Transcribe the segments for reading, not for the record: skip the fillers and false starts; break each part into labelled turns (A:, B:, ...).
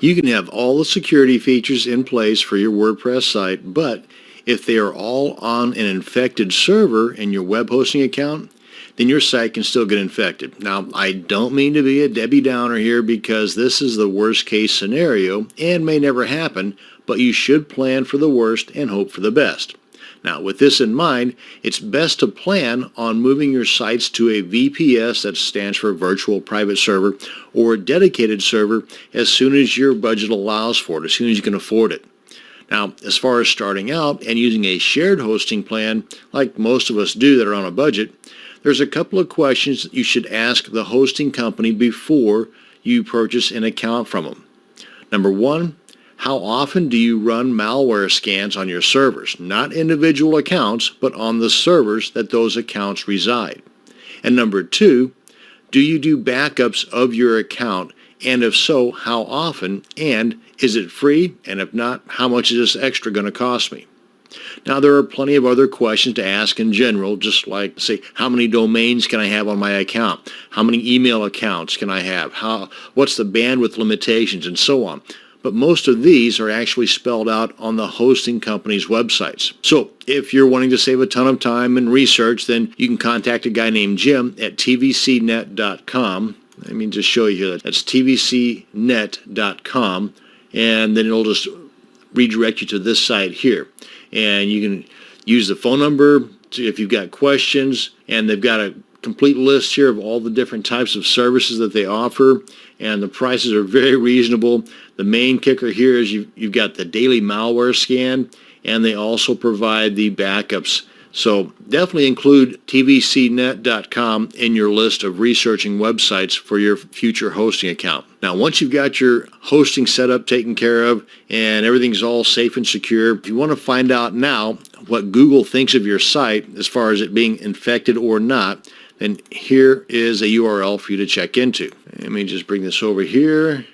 A: You can have all the security features in place for your WordPress site, but if they are all on an infected server in your web hosting account, then your site can still get infected. Now, I don't mean to be a Debbie Downer here because this is the worst case scenario and may never happen, but you should plan for the worst and hope for the best. Now, with this in mind, it's best to plan on moving your sites to a VPS, that stands for Virtual Private Server, or a dedicated server as soon as your budget allows for it, as soon as you can afford it. Now, as far as starting out and using a shared hosting plan, like most of us do that are on a budget, there's a couple of questions that you should ask the hosting company before you purchase an account from them. Number one, how often do you run malware scans on your servers? Not individual accounts, but on the servers that those accounts reside. And number two, do you do backups of your account? And if so, how often? And is it free? And if not, how much is this extra going to cost me? Now, there are plenty of other questions to ask in general, just like, say, how many domains can I have on my account? How many email accounts can I have? What's the bandwidth limitations, and so on. But most of these are actually spelled out on the hosting company's websites. So if you're wanting to save a ton of time and research, then you can contact a guy named Jim at tvcnet.com. Let me just show you here. That's tvcnet.com, and then it'll just redirect you to this site here. And you can use the phone number if you've got questions, and they've got a complete list here of all the different types of services that they offer, and the prices are very reasonable. The main kicker here is you've got the daily malware scan, and they also provide the backups. So definitely include tvcnet.com in your list of researching websites for your future hosting account. Now, once you've got your hosting setup taken care of and everything's all safe and secure, if you want to find out now what Google thinks of your site as far as it being infected or not, then here is a URL for you to check into. Let me just bring this over here.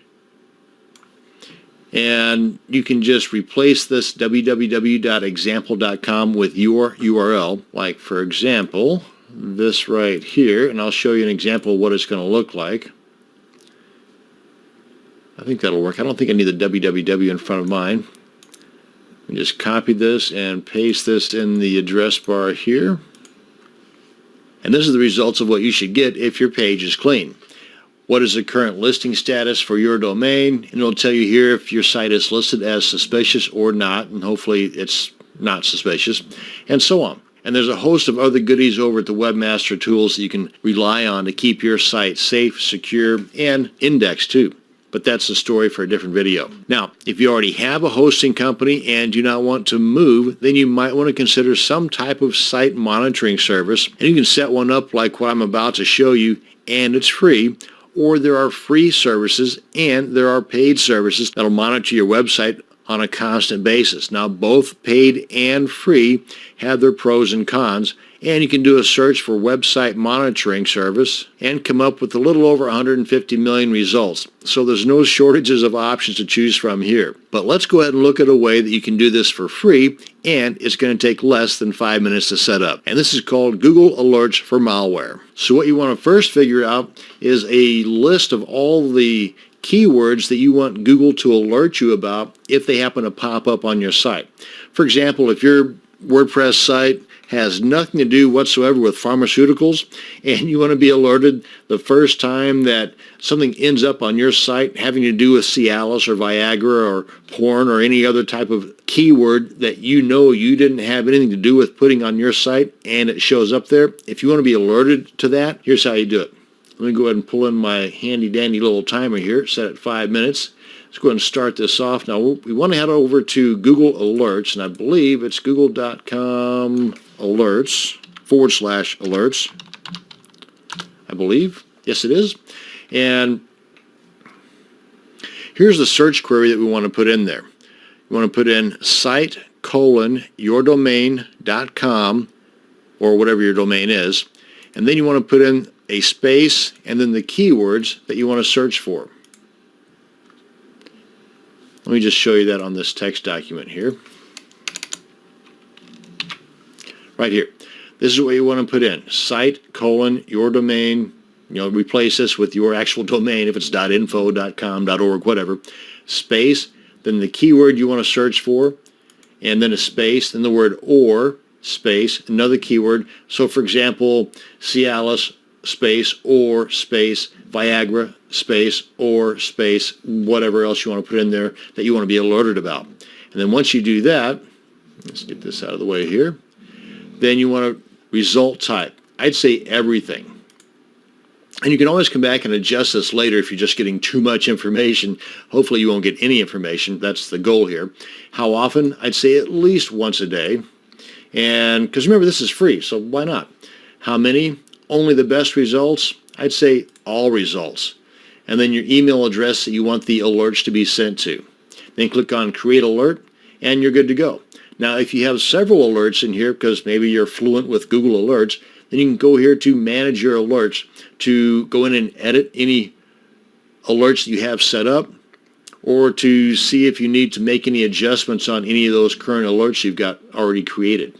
A: And you can just replace this www.example.com with your URL, like, for example, this right here. And I'll show you an example of what it's going to look like. I think that'll work. I don't think I need the www in front of mine. Let me just copy this and paste this in the address bar here. And this is the results of what you should get if your page is clean. What is the current listing status for your domain? And it'll tell you here if your site is listed as suspicious or not, and hopefully it's not suspicious, and so on. And there's a host of other goodies over at the Webmaster Tools that you can rely on to keep your site safe, secure, and indexed too. But that's a story for a different video. Now, if you already have a hosting company and do not want to move, then you might want to consider some type of site monitoring service. And you can set one up like what I'm about to show you, and it's free. Or there are free services and there are paid services that'll monitor your website on a constant basis. Now, both paid and free have their pros and cons, and you can do a search for website monitoring service and come up with a little over 150 million results. So there's no shortages of options to choose from here. But let's go ahead and look at a way that you can do this for free, and it's going to take less than 5 minutes to set up. And this is called Google Alerts for Malware. So what you want to first figure out is a list of all the keywords that you want Google to alert you about if they happen to pop up on your site. For example, if your WordPress site has nothing to do whatsoever with pharmaceuticals, and you want to be alerted the first time that something ends up on your site having to do with Cialis or Viagra or porn or any other type of keyword that you know you didn't have anything to do with putting on your site, and it shows up there, if you want to be alerted to that, here's how you do it. Let me go ahead and pull in my handy-dandy little timer here, set at 5 minutes. Let's go ahead and start this off. Now, we want to head over to Google Alerts, and I believe it's google.com alerts/alerts, I believe. Yes, it is. And here's the search query that we want to put in there. You want to put in site:/yourdomain.com, or whatever your domain is, and then you want to put in a space and then the keywords that you want to search for. Let me just show you that on this text document here. Right here. This is what you want to put in. Site:/yourdomain replace this with your actual domain, if it's .info, .com, .org, whatever, space, then the keyword you want to search for, and then a space, then the word or, space, another keyword. So for example, Cialis, space, or, space, Viagra, space, or, space, whatever else you want to put in there that you want to be alerted about. And then once you do that, let's get this out of the way here, then you want to result type. I'd say everything. And you can always come back and adjust this later if you're just getting too much information. Hopefully you won't get any information. That's the goal here. How often? I'd say at least once a day. And because remember, this is free, so why not? How many? Only the best results? I'd say all results. And then your email address that you want the alerts to be sent to. Then click on Create Alert, and you're good to go. Now, if you have several alerts in here, because maybe you're fluent with Google Alerts, then you can go here to Manage Your Alerts to go in and edit any alerts that you have set up, or to see if you need to make any adjustments on any of those current alerts you've got already created.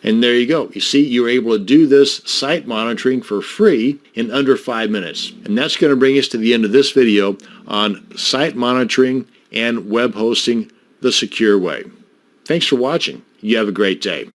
A: And there you go. You see, you're able to do this site monitoring for free in under 5 minutes. And that's going to bring us to the end of this video on site monitoring and web hosting the secure way. Thanks for watching. You have a great day.